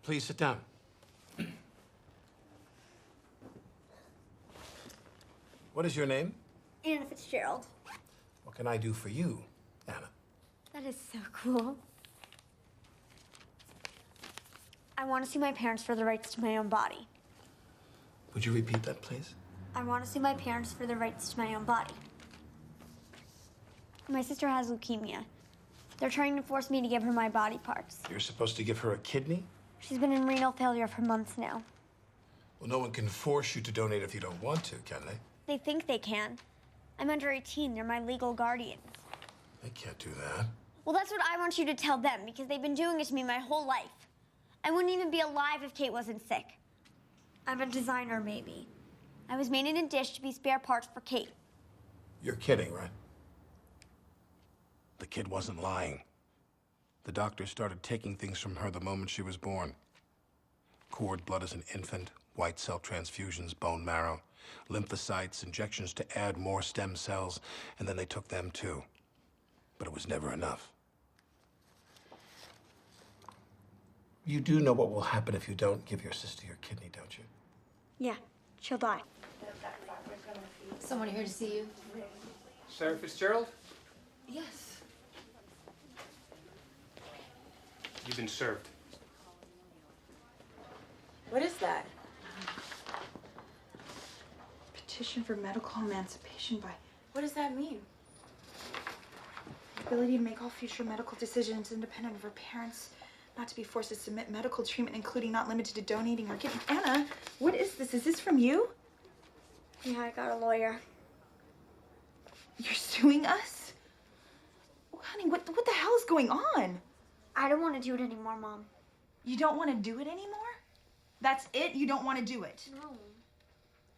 Please sit down. What is your name? Anna Fitzgerald. What can I do for you, Anna? That is so cool. I want to sue my parents for the rights to my own body. Would you repeat that, please? I want to sue my parents for the rights to my own body. My sister has leukemia. They're trying to force me to give her my body parts. You're supposed to give her a kidney? She's been in renal failure for months now. Well, no one can force you to donate if you don't want to, can they? They think they can. I'm under 18. They're my legal guardians. They can't do that. Well, that's what I want you to tell them, because they've been doing it to me my whole life. I wouldn't even be alive if Kate wasn't sick. I'm a designer, maybe. I was made in a dish to be spare parts for Kate. You're kidding, right? The kid wasn't lying. The doctor started taking things from her the moment she was born. Cord blood as an infant, white cell transfusions, bone marrow, lymphocytes, injections to add more stem cells, and then they took them too. But it was never enough. You do know what will happen if you don't give your sister your kidney, don't you? Yeah, she'll die. Someone here to see you? Sarah Fitzgerald? Yes. You've been served. What is that? Petition for medical emancipation by What does that mean? the ability to make all future medical decisions independent of her parents, not to be forced to submit medical treatment, including not limited to donating or giving. Anna, what is this? Is this from you? Yeah, I got a lawyer. You're suing us? Well, honey, what the hell is going on? I don't want to do it anymore, Mom. You don't want to do it anymore? That's it? You don't want to do it? No.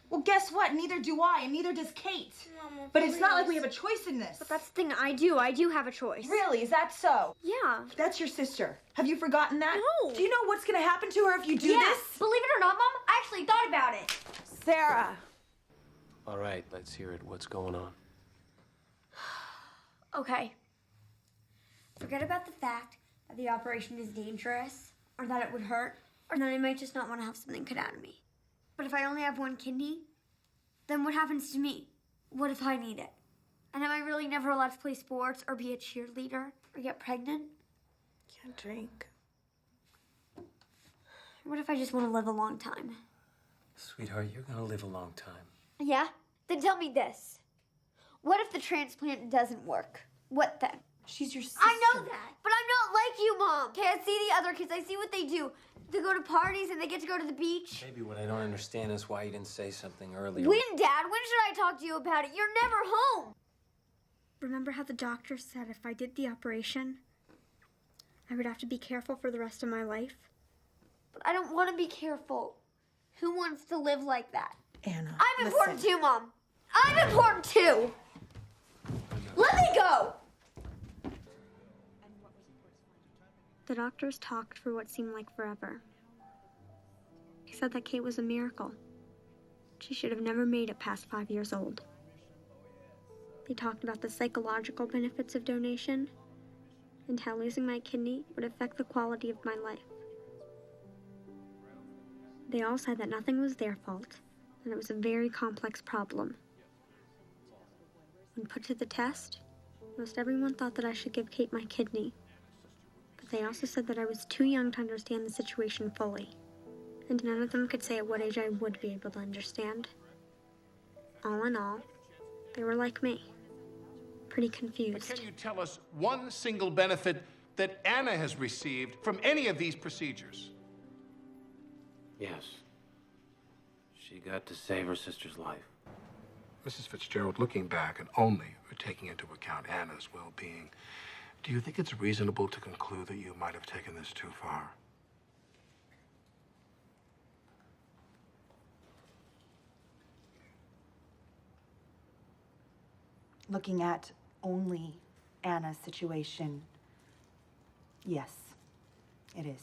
Well, guess what? Neither do I, and neither does Kate. Mama, But it's not like please. we have a choice in this. But that's the thing, I do have a choice. Really? Is that so? Yeah. That's your sister. Have you forgotten that? No. Do you know what's gonna happen to her if you do this? Believe it or not, Mom, I actually thought about it. Sarah. All right, let's hear it. What's going on? Okay. Forget about the fact that the operation is dangerous, or that it would hurt, or that I might just not want to have something cut out of me. But if I only have one kidney, then what happens to me? What if I need it? And am I really never allowed to play sports, or be a cheerleader, or get pregnant? Can't drink. What if I just want to live a long time? Sweetheart, you're gonna live a long time. Yeah? Then tell me this. What if the transplant doesn't work? What then? She's your sister. I know that, but I'm not like you, Mom. Okay, I see the other kids. I see what they do. They go to parties and they get to go to the beach. Maybe what I don't understand is why you didn't say something earlier. When, Dad? When should I talk to you about it? You're never home. Remember how the doctor said if I did the operation, I would have to be careful for the rest of my life? But I don't want to be careful. Who wants to live like that? Anna. I'm important too, Mom. I'm important too. Let me go. The doctors talked for what seemed like forever. He said that Kate was a miracle. She should have never made it past 5 years old. They talked about the psychological benefits of donation and how losing my kidney would affect the quality of my life. They all said that nothing was their fault, and it was a very complex problem. When put to the test, most everyone thought that I should give Kate my kidney. But they also said that I was too young to understand the situation fully, and none of them could say at what age I would be able to understand. All in all, they were like me, pretty confused. Can you tell us one single benefit that Anna has received from any of these procedures? Yes. She got to save her sister's life. Mrs. Fitzgerald, looking back and only taking into account Anna's well-being, do you think it's reasonable to conclude that you might have taken this too far? Looking at only Anna's situation, yes, it is.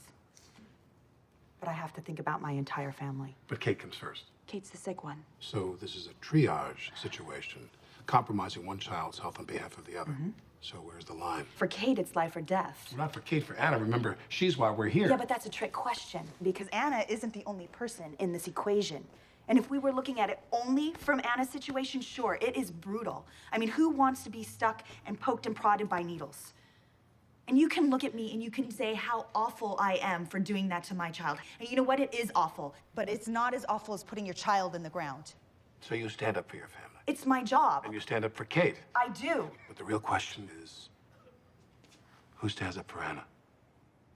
But I have to think about my entire family. But Kate comes first. Kate's the sick one. So this is a triage situation. compromising one child's health on behalf of the other. So where's the line? For Kate, it's life or death. Well, not for Kate, for Anna. Remember, she's why we're here. Yeah, but that's a trick question because Anna isn't the only person in this equation. And if we were looking at it only from Anna's situation, sure, it is brutal. I mean, who wants to be stuck and poked and prodded by needles? And you can look at me and you can say how awful I am for doing that to my child. And you know what? It is awful. But it's not as awful as putting your child in the ground. So you stand up for your family. It's my job. And you stand up for Kate. I do. But the real question is, who stands up for Anna?